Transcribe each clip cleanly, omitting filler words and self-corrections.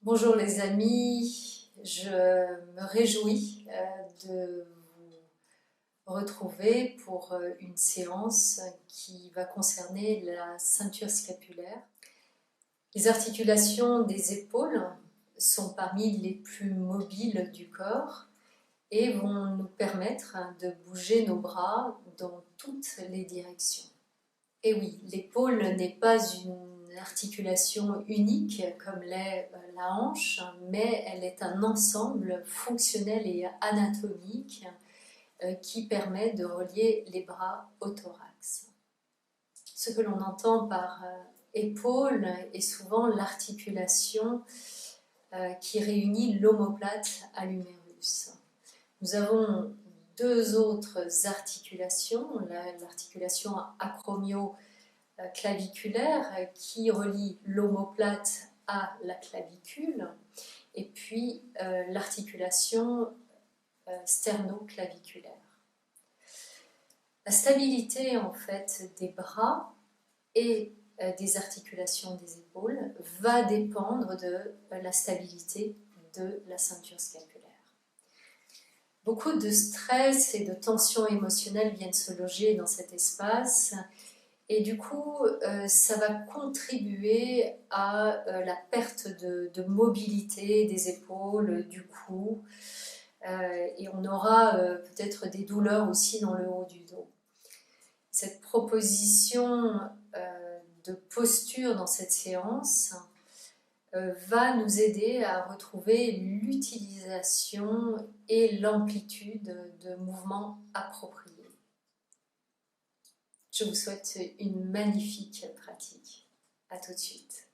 Bonjour les amis, je me réjouis de vous retrouver pour une séance qui va concerner la ceinture scapulaire. Les articulations des épaules sont parmi les plus mobiles du corps et vont nous permettre de bouger nos bras dans toutes les directions. Et oui, l'épaule n'est pas une articulation unique comme l'est la hanche, mais elle est un ensemble fonctionnel et anatomique qui permet de relier les bras au thorax. Ce que l'on entend par épaule est souvent l'articulation qui réunit l'omoplate à l'humérus. Nous avons deux autres articulations, l'articulation acromio-claviculaire qui relie l'omoplate à la clavicule, et puis l'articulation sternoclaviculaire. La stabilité en fait des bras et des articulations des épaules va dépendre de la stabilité de la ceinture scapulaire. Beaucoup de stress et de tensions émotionnelles viennent se loger dans cet espace et du coup ça va contribuer à la perte de mobilité des épaules, du cou, et on aura peut-être des douleurs aussi dans le haut du dos. Cette proposition de posture dans cette séance va nous aider à retrouver l'utilisation et l'amplitude de mouvements appropriés. Je vous souhaite une magnifique pratique. À tout de suite.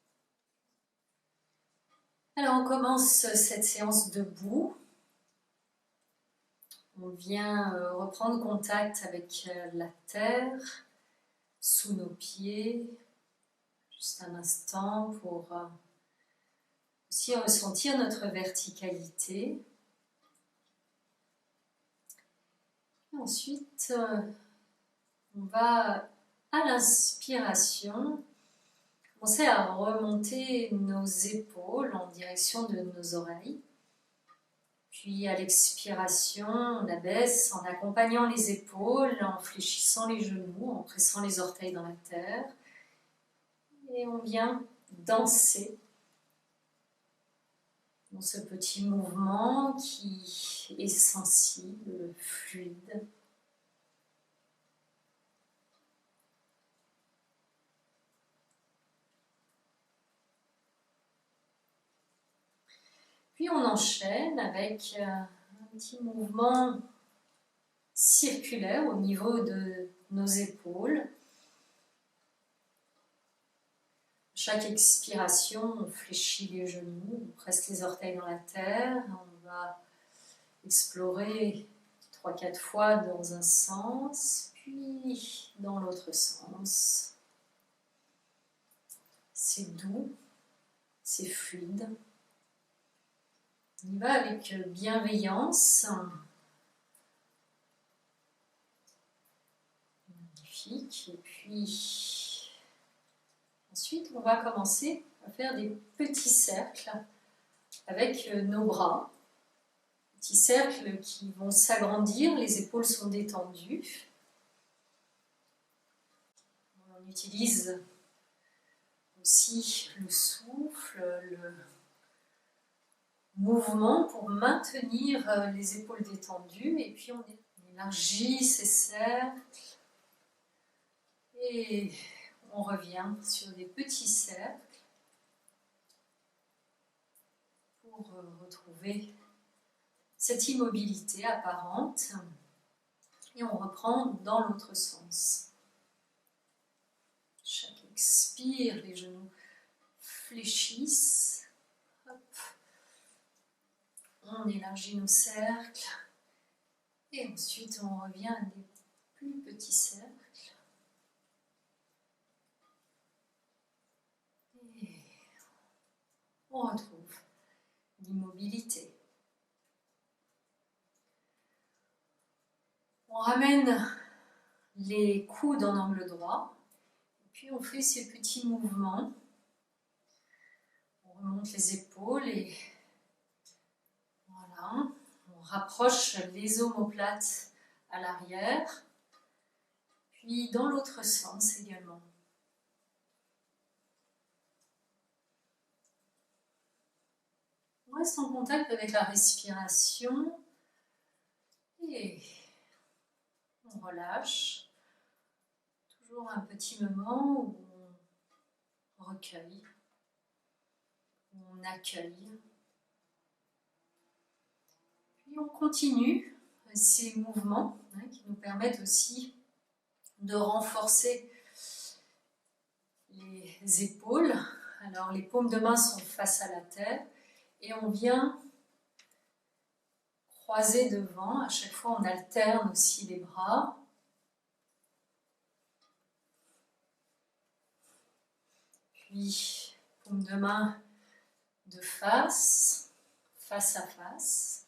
Alors on commence cette séance debout. On vient reprendre contact avec la terre sous nos pieds. Juste un instant pour aussi ressentir notre verticalité. Et ensuite, on va, à l'inspiration, commencer à remonter nos épaules en direction de nos oreilles. Puis à l'expiration, on abaisse en accompagnant les épaules, en fléchissant les genoux, en pressant les orteils dans la terre. Et on vient danser dans ce petit mouvement qui est sensible, fluide. Puis on enchaîne avec un petit mouvement circulaire au niveau de nos épaules. Chaque expiration, on fléchit les genoux, on presse les orteils dans la terre. On va explorer 3-4 fois dans un sens, puis dans l'autre sens. C'est doux, c'est fluide. On y va avec bienveillance. Magnifique. Et puis, ensuite, on va commencer à faire des petits cercles avec nos bras. Petits cercles qui vont s'agrandir, les épaules sont détendues. On utilise aussi le souffle, le mouvement pour maintenir les épaules détendues, et puis on élargit ces cercles et on revient sur des petits cercles pour retrouver cette immobilité apparente, et on reprend dans l'autre sens. Chaque expire, les genoux fléchissent. Hop. On élargit nos cercles et ensuite on revient à des plus petits cercles. Et on retrouve l'immobilité. On ramène les coudes en angle droit, et puis on fait ces petits mouvements. On On remonte les épaules et voilà, on rapproche les omoplates à l'arrière, puis dans l'autre sens également. On reste en contact avec la respiration et on relâche. Toujours un petit moment où on recueille, où on accueille. Puis on continue ces mouvements qui nous permettent aussi de renforcer les épaules. Alors les paumes de main sont face à la terre et on vient croiser devant. À chaque fois on alterne aussi les bras. Puis paumes de main de face, face à face.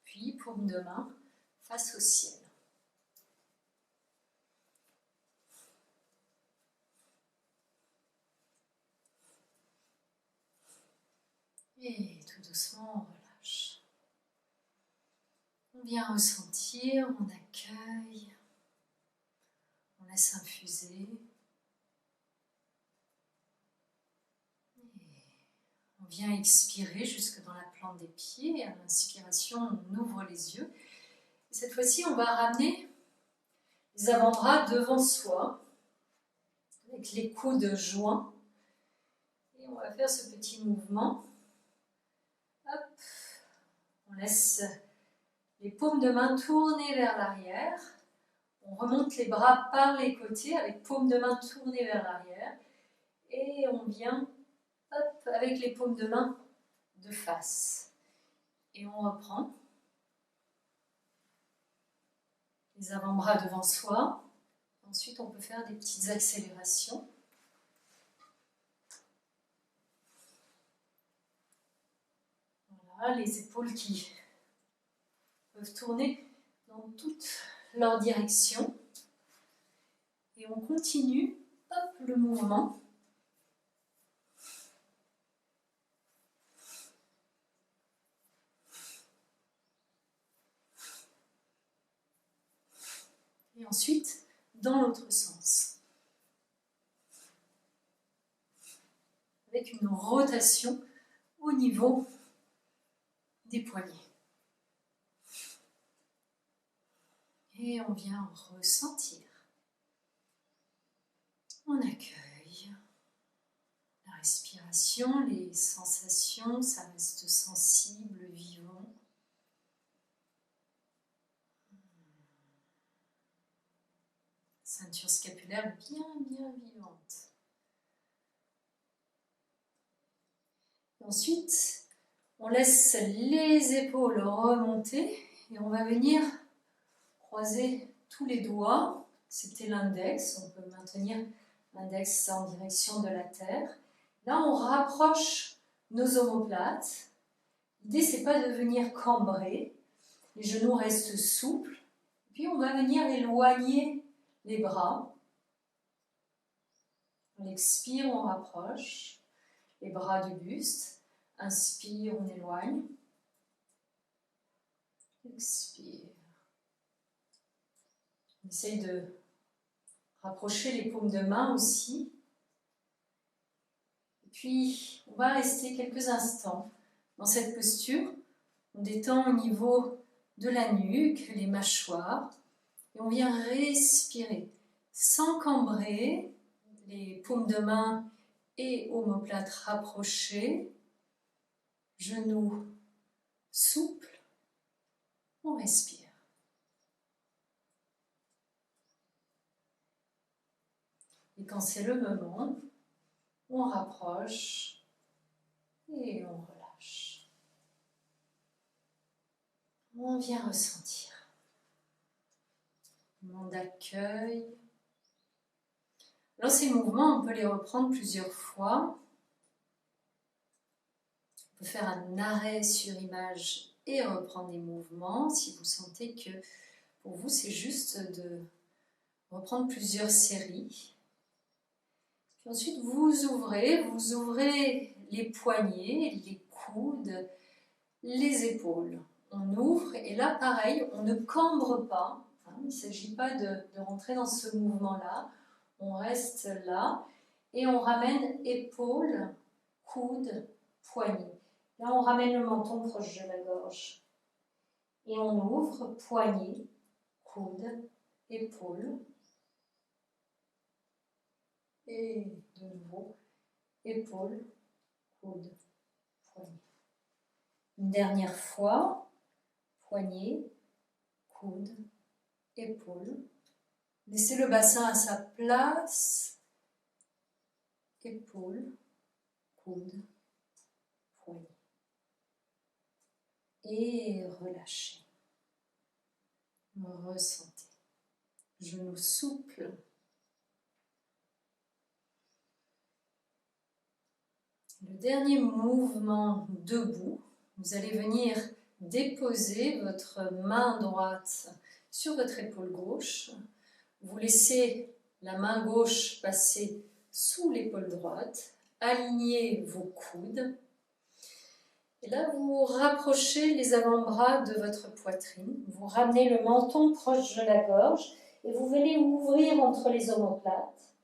Puis paume de main face au ciel. Et tout doucement, on relâche. On vient ressentir, on accueille, on laisse infuser. Et on vient expirer jusque dans la plante des pieds. À l'inspiration, on ouvre les yeux. Et cette fois-ci, on va ramener les avant-bras devant soi, avec les coudes joints. Et on va faire ce petit mouvement. Hop. On laisse les paumes de main tournées vers l'arrière. On remonte les bras par les côtés avec paumes de main tournées vers l'arrière. Et on vient hop, avec les paumes de main de face. Et on reprend. Les avant-bras devant soi. Ensuite, on peut faire des petites accélérations. Voilà, les épaules qui peuvent tourner dans toutes leurs directions. Et on continue, hop, le mouvement. Et ensuite, dans l'autre sens. Avec une rotation au niveau des poignets. Et on vient ressentir. On accueille la respiration, les sensations, ça reste sensible, vivant. Ceinture scapulaire bien vivante. Et ensuite, on laisse les épaules remonter et on va venir croiser tous les doigts. C'était l'index, on peut maintenir l'index en direction de la terre. Là, on rapproche nos omoplates. L'idée, c'est pas de venir cambrer. Les genoux restent souples. Puis, on va venir éloigner les bras. On expire, on rapproche les bras du buste. Inspire, on éloigne. Expire. On essaye de rapprocher les paumes de main aussi. Et puis, on va rester quelques instants dans cette posture. On détend au niveau de la nuque, les mâchoires. Et on vient respirer sans cambrer, les paumes de main et omoplates rapprochées, genoux souples, on respire. Et quand c'est le moment, on rapproche et on relâche. On vient ressentir. Moment d'accueil. Alors ces mouvements, on peut les reprendre plusieurs fois. On peut faire un arrêt sur image et reprendre des mouvements si vous sentez que pour vous c'est juste de reprendre plusieurs séries. Ensuite, vous ouvrez les poignets, les coudes, les épaules. On ouvre et là, pareil, on ne cambre pas. Hein, il ne s'agit pas de rentrer dans ce mouvement-là. On reste là et on ramène épaules, coudes, poignets. Là, on ramène le menton proche de la gorge. Et on ouvre, poignets, coudes, épaules. Et de nouveau, épaules, coudes, poignets. Une dernière fois, poignets, coudes, épaules. Laissez le bassin à sa place. Épaules, coudes, poignets. Et relâchez. Ressentez. Genoux souples. Le dernier mouvement debout, vous allez venir déposer votre main droite sur votre épaule gauche. Vous laissez la main gauche passer sous l'épaule droite. Alignez vos coudes. Et là, vous rapprochez les avant-bras de votre poitrine. Vous ramenez le menton proche de la gorge et vous venez ouvrir entre les omoplates.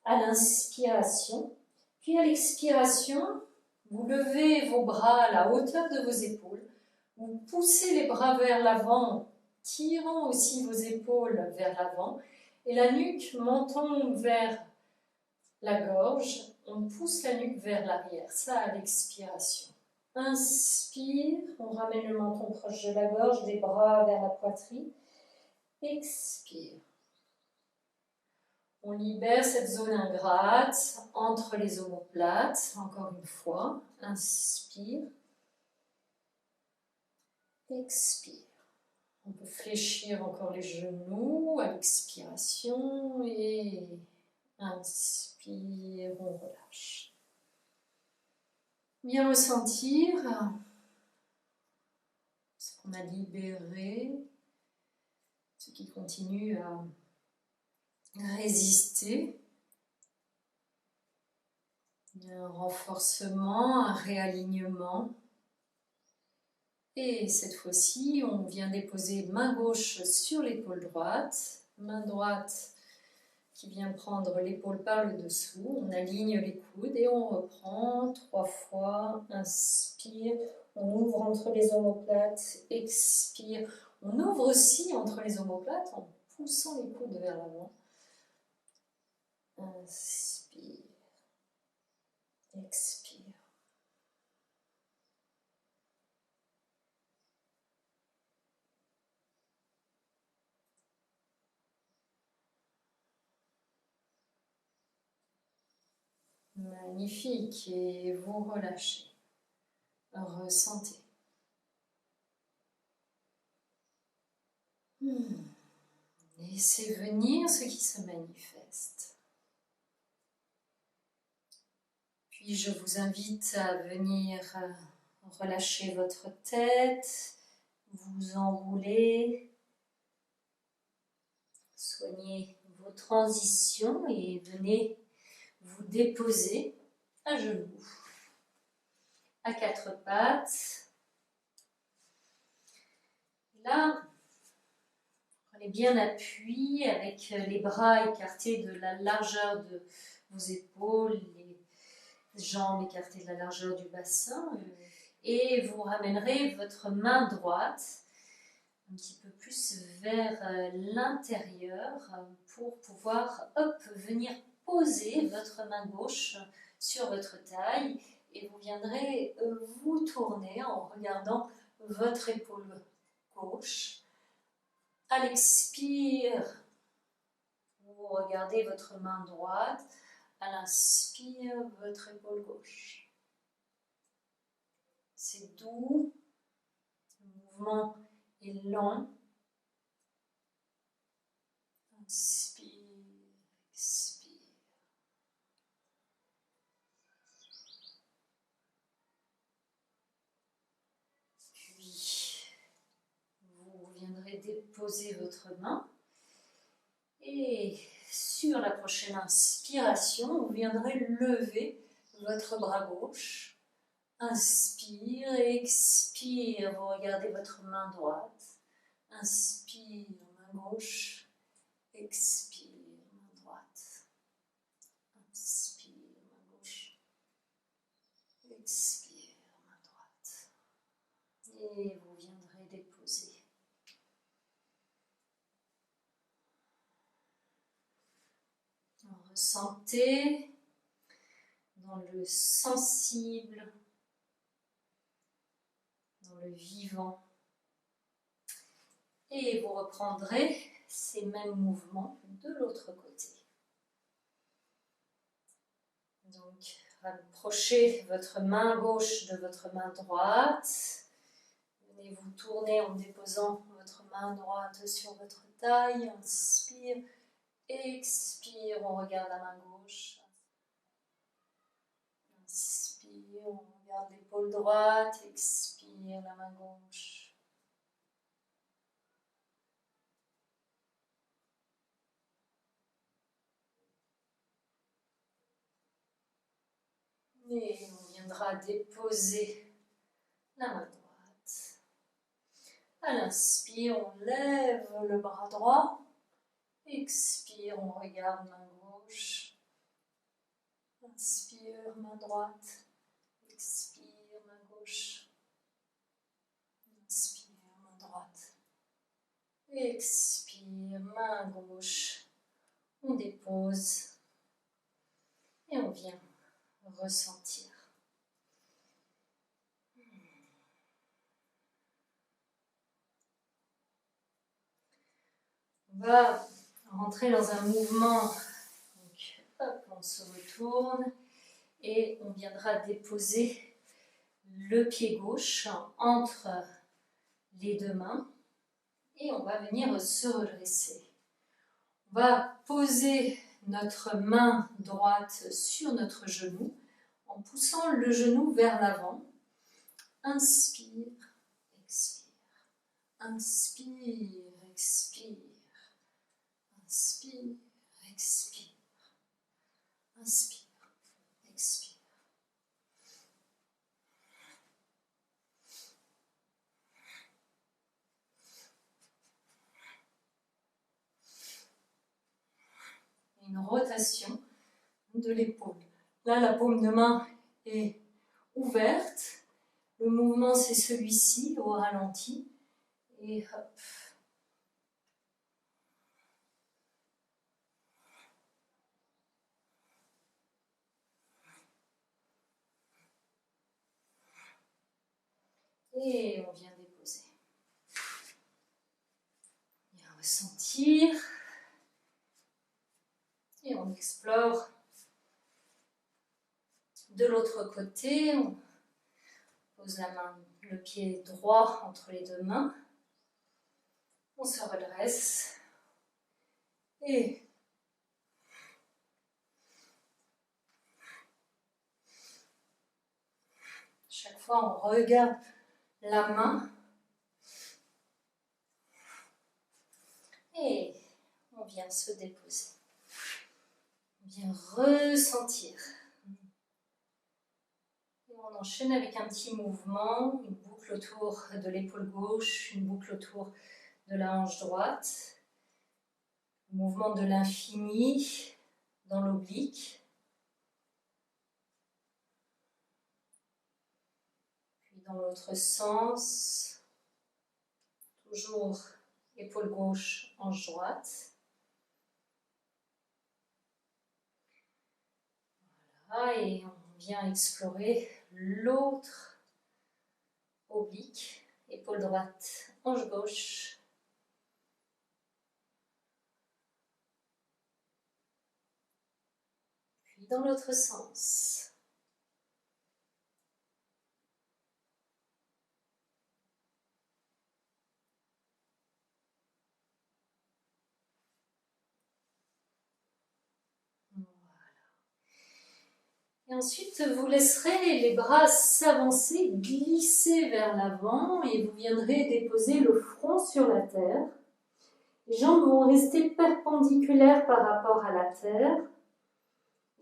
À l'inspiration. Puis à l'expiration, vous levez vos bras à la hauteur de vos épaules. Vous poussez les bras vers l'avant, tirant aussi vos épaules vers l'avant. Et la nuque, menton vers la gorge. On pousse la nuque vers l'arrière. Ça à l'expiration. Inspire, on ramène le menton proche de la gorge, des bras vers la poitrine. Expire. On libère cette zone ingrate entre les omoplates, encore une fois. Inspire. Expire. On peut fléchir encore les genoux à l'expiration et inspire, on relâche. Bien ressentir ce qu'on a libéré, ce qui continue à résister. Un renforcement, un réalignement. Et cette fois-ci, on vient déposer main gauche sur l'épaule droite, main droite qui vient prendre l'épaule par le dessous. On aligne les coudes et on reprend 3 fois. Inspire, on ouvre entre les omoplates, expire. On ouvre aussi entre les omoplates en poussant les coudes vers l'avant. Inspire, expire. Magnifique, et vous relâchez. Ressentez. Laissez venir ce qui se manifeste. Puis je vous invite à venir relâcher votre tête, vous enrouler, soignez vos transitions et venez vous déposer à genoux, à 4 pattes. Là, prenez bien appui avec les bras écartés de la largeur de vos épaules, les jambes écartées de la largeur du bassin. Et vous ramènerez votre main droite un petit peu plus vers l'intérieur pour pouvoir venir poser votre main gauche sur votre taille et vous viendrez vous tourner en regardant votre épaule gauche. À l'expire, vous regardez votre main droite. À l'inspire, votre épaule gauche. C'est doux, le mouvement est lent. Inspire, expire. Puis, vous viendrez déposer votre main Et sur la prochaine inspiration, vous viendrez lever votre bras gauche. Inspire, expire, vous regardez votre main droite. Inspire, main gauche. Expire, main droite. Inspire, main gauche. Expire, main droite. Et vous viendrez déposer. Ressentez dans le sensible, dans le vivant. Et vous reprendrez ces mêmes mouvements de l'autre côté. Donc, rapprochez votre main gauche de votre main droite. Venez vous tourner en déposant votre main droite sur votre taille. Inspire, expire, on regarde la main gauche. Inspire, on regarde l'épaule droite. Expire, la main gauche. Et on viendra déposer la main droite. À l'inspire, on lève le bras droit. Expire, on regarde main gauche. Inspire, main droite. Expire, main gauche. Inspire, main droite. Expire, main gauche. On dépose. Et on vient ressentir. On va rentrer dans un mouvement. Donc, hop, on se retourne et on viendra déposer le pied gauche entre les deux mains et on va venir se redresser. On va poser notre main droite sur notre genou en poussant le genou vers l'avant. Inspire, expire. Inspire, expire. Inspire, expire. Inspire, expire. Une rotation de l'épaule. Là, la paume de main est ouverte. Le mouvement, c'est celui-ci, au ralenti. Et hop. Et on vient déposer. Bien ressentir. Et on explore de l'autre côté. On pose la main, le pied droit entre les deux mains. On se redresse. Et chaque fois, on regarde la main. Et on vient se déposer. On vient ressentir. Et on enchaîne avec un petit mouvement, une boucle autour de l'épaule gauche, une boucle autour de la hanche droite. Mouvement de l'infini dans l'oblique. Puis dans l'autre sens, toujours épaule gauche, hanche droite. Voilà, et on vient explorer l'autre oblique, épaule droite, hanche gauche. Puis dans l'autre sens. Et ensuite, vous laisserez les bras s'avancer, glisser vers l'avant et vous viendrez déposer le front sur la terre. Les jambes vont rester perpendiculaires par rapport à la terre.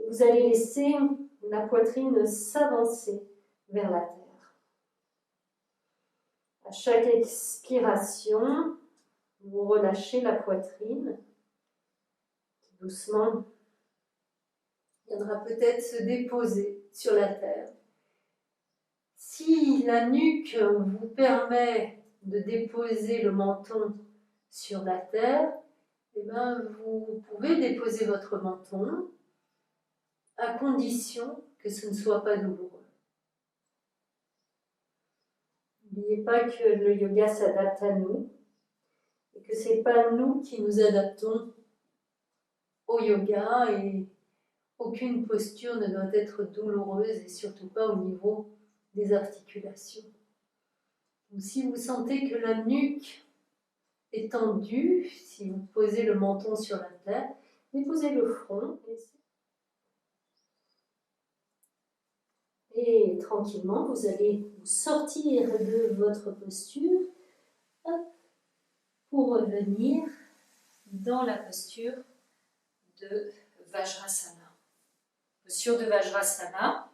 Vous allez laisser la poitrine s'avancer vers la terre. À chaque expiration, vous relâchez la poitrine. Doucement, viendra peut-être se déposer sur la terre. Si la nuque vous permet de déposer le menton sur la terre, eh bien, vous pouvez déposer votre menton à condition que ce ne soit pas douloureux. N'oubliez pas que le yoga s'adapte à nous et que ce n'est pas nous qui nous adaptons au yoga et aucune posture ne doit être douloureuse et surtout pas au niveau des articulations. Donc, si vous sentez que la nuque est tendue, si vous posez le menton sur la terre, déposez le front et tranquillement vous allez vous sortir de votre posture pour revenir dans la posture de Vajrasana. Posture de Vajrasana,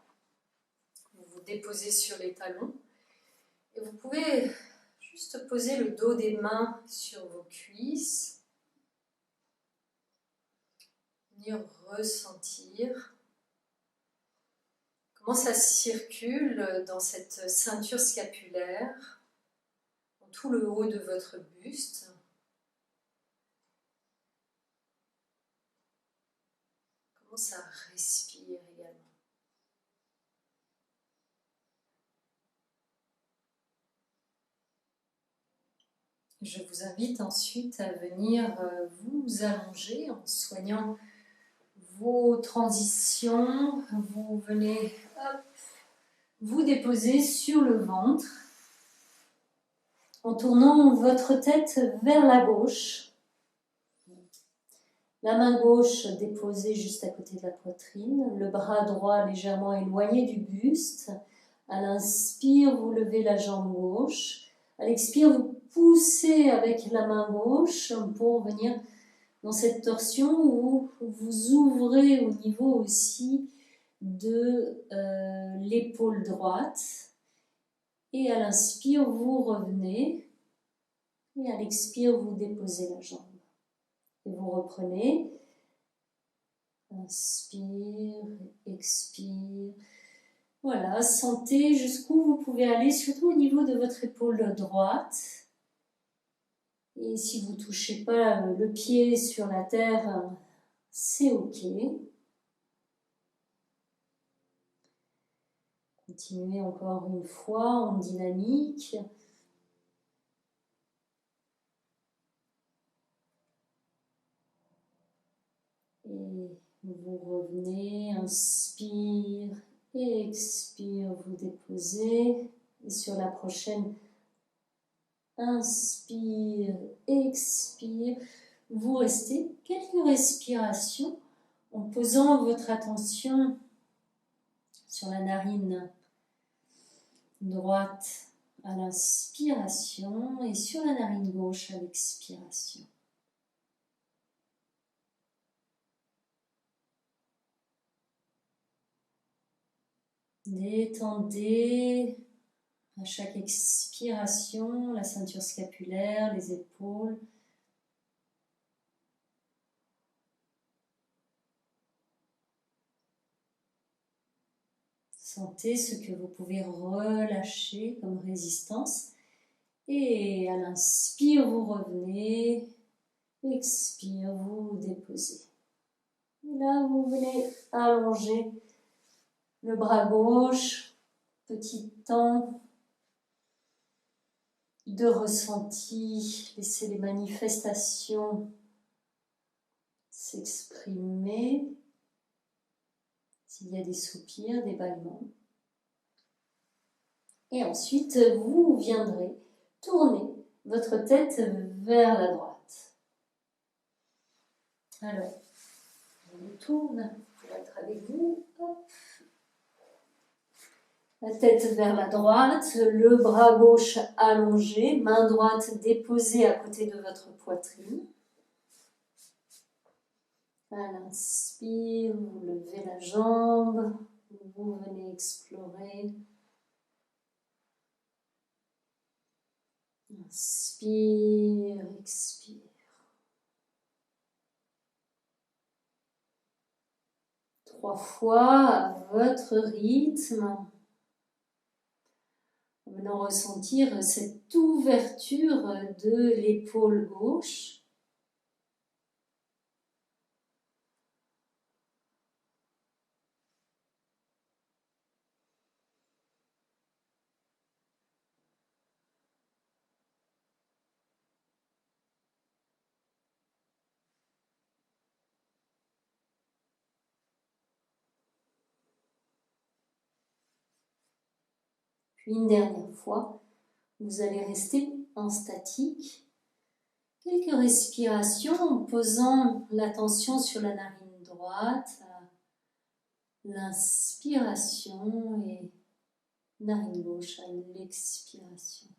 vous vous déposez sur les talons et vous pouvez juste poser le dos des mains sur vos cuisses, venir ressentir comment ça circule dans cette ceinture scapulaire, dans tout le haut de votre buste. Comment ça respire également. Je vous invite ensuite à venir vous allonger en soignant vos transitions. Vous venez vous déposer sur le ventre en tournant votre tête vers la gauche. La main gauche déposée juste à côté de la poitrine, le bras droit légèrement éloigné du buste. À l'inspire, vous levez la jambe gauche. À l'expire, vous poussez avec la main gauche pour venir dans cette torsion où vous ouvrez au niveau aussi de l'épaule droite. Et à l'inspire, vous revenez. Et à l'expire, vous déposez la jambe. Et vous reprenez. Inspire, expire. Voilà, sentez jusqu'où vous pouvez aller, surtout au niveau de votre épaule droite. Et si vous ne touchez pas le pied sur la terre, c'est OK. Continuez encore une fois en dynamique. Et vous revenez, inspire et expire, vous déposez. Et sur la prochaine, inspire, expire. Vous restez quelques respirations en posant votre attention sur la narine droite à l'inspiration et sur la narine gauche à l'expiration. Détendez à chaque expiration la ceinture scapulaire, les épaules. Sentez ce que vous pouvez relâcher comme résistance. Et à l'inspire, vous revenez. Expire, vous déposez. Et là, vous venez allonger le bras gauche. Petit temps de ressenti. Laissez les manifestations s'exprimer. S'il y a des soupirs, des bâillements. Et ensuite, vous viendrez tourner votre tête vers la droite. Alors, on me tourne pour être avec vous. Hop. La tête vers la droite, le bras gauche allongé, main droite déposée à côté de votre poitrine. À l'inspire, vous levez la jambe, vous venez explorer. Inspire, expire. 3 fois à votre rythme. Venons ressentir cette ouverture de l'épaule gauche. Puis une dernière fois, vous allez rester en statique. Quelques respirations en posant l'attention sur la narine droite, l'inspiration et narine gauche à l'expiration.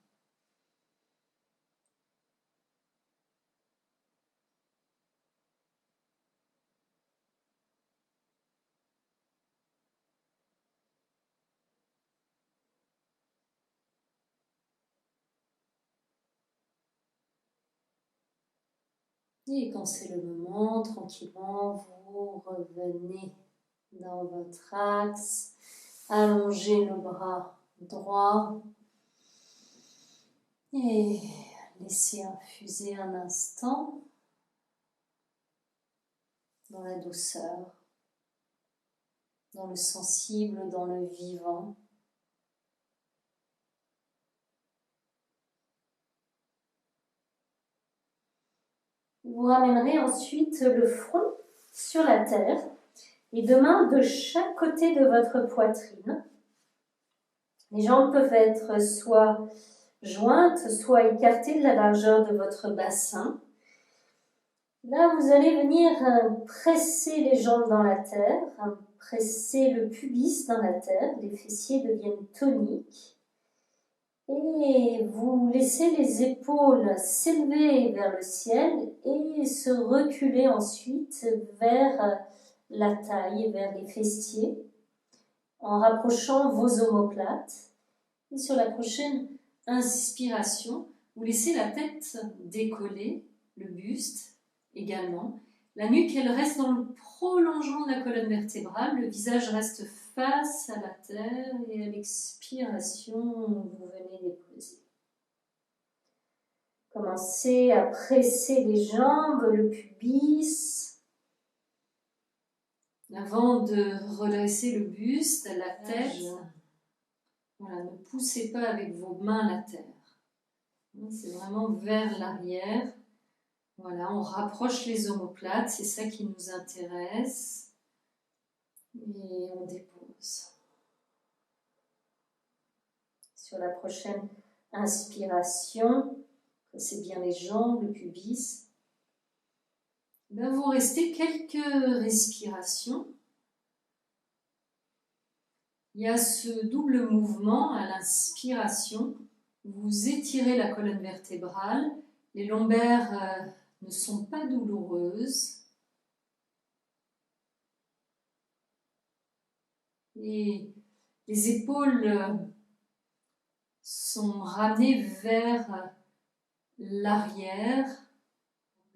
Et quand c'est le moment, tranquillement, vous revenez dans votre axe. Allongez le bras droit et laissez infuser un instant dans la douceur, dans le sensible, dans le vivant. Vous ramènerez ensuite le front sur la terre, les deux mains de chaque côté de votre poitrine. Les jambes peuvent être soit jointes, soit écartées de la largeur de votre bassin. Là, vous allez venir presser les jambes dans la terre, presser le pubis dans la terre, les fessiers deviennent toniques. Et vous laissez les épaules s'élever vers le ciel et se reculer ensuite vers la taille, vers les fessiers, en rapprochant vos omoplates. Et sur la prochaine inspiration, vous laissez la tête décoller, le buste également. La nuque, elle reste dans le prolongement de la colonne vertébrale, le visage reste face à la terre et à l'expiration, vous venez déposer. Commencez à presser les jambes, le pubis. Avant de redresser le buste, la tête, voilà, ne poussez pas avec vos mains la terre. C'est vraiment vers l'arrière. Voilà, on rapproche les omoplates, c'est ça qui nous intéresse. Et on dépose. Sur la prochaine inspiration, c'est bien les jambes, le pubis. Ben vous restez quelques respirations. Il y a ce double mouvement à l'inspiration. Vous étirez la colonne vertébrale. Les lombaires ne sont pas douloureuses. Et les épaules sont ramenées vers l'arrière.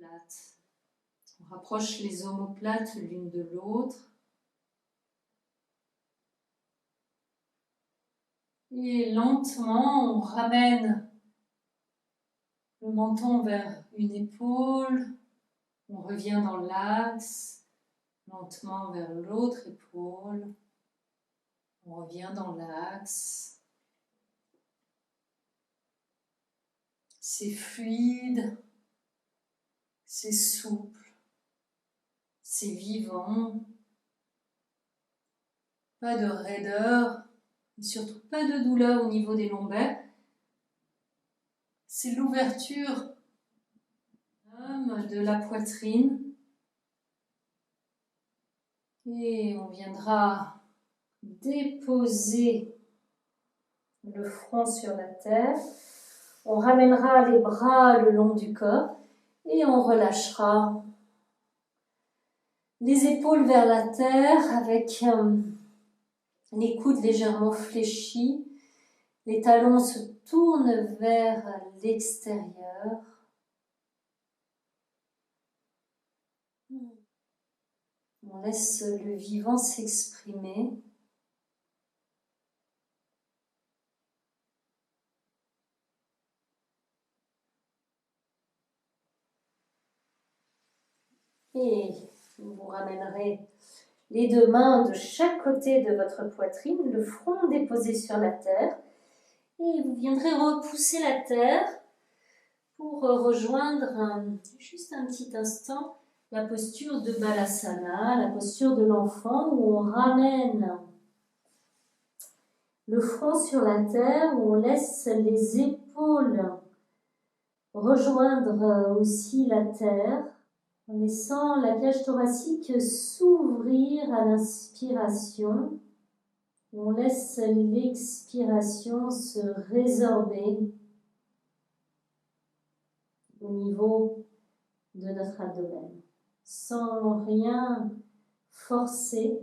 On rapproche les omoplates l'une de l'autre. Et lentement, on ramène le menton vers une épaule. On revient dans l'axe, lentement vers l'autre épaule. On revient dans l'axe. C'est fluide, c'est souple, c'est vivant. Pas de raideur, et surtout pas de douleur au niveau des lombaires. C'est l'ouverture de la poitrine. Et on viendra déposer le front sur la terre. On ramènera les bras le long du corps et on relâchera Les épaules vers la terre avec les coudes légèrement fléchis. Les talons se tournent vers l'extérieur. On laisse le vivant s'exprimer. Et vous ramènerez les deux mains de chaque côté de votre poitrine, le front déposé sur la terre. Et vous viendrez repousser la terre pour rejoindre juste un petit instant la posture de Balasana, la posture de l'enfant où on ramène le front sur la terre, où on laisse les épaules rejoindre aussi la terre, en laissant la cage thoracique s'ouvrir à l'inspiration. On laisse l'expiration se résorber au niveau de notre abdomen, sans rien forcer.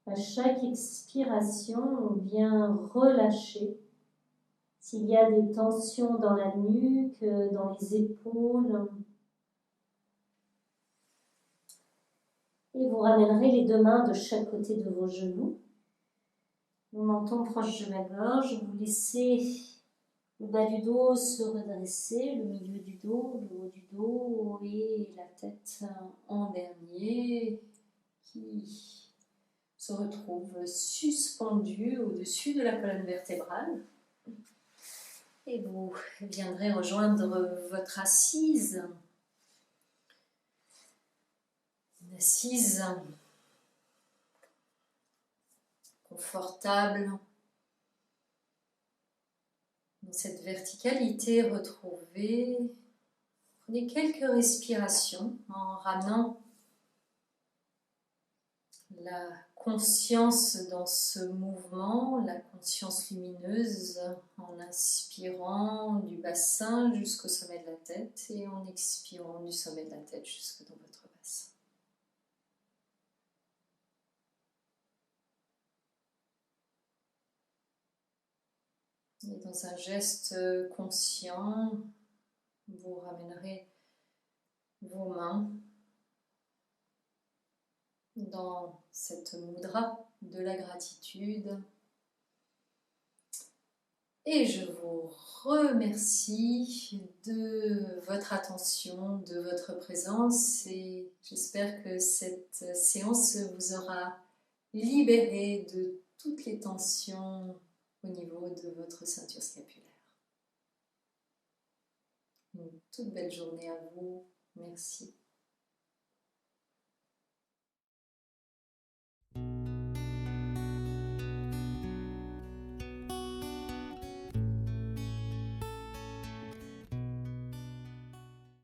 À chaque expiration, on vient relâcher. S'il y a des tensions dans la nuque, dans les épaules, et vous ramènerez les deux mains de chaque côté de vos genoux. Le menton proche de la gorge, vous laissez le bas du dos se redresser, le milieu du dos, le haut du dos et la tête en dernier qui se retrouve suspendue au-dessus de la colonne vertébrale. Et vous viendrez rejoindre votre assise. Une assise confortable. Dans cette verticalité retrouvée, prenez quelques respirations en ramenant la conscience dans ce mouvement, la conscience lumineuse, en inspirant du bassin jusqu'au sommet de la tête et en expirant du sommet de la tête jusque dans votre bassin. Et dans un geste conscient, vous ramènerez vos mains dans cette mudra de la gratitude. Et je vous remercie de votre attention, de votre présence et j'espère que cette séance vous aura libéré de toutes les tensions au niveau de votre ceinture scapulaire. Une toute belle journée à vous. Merci.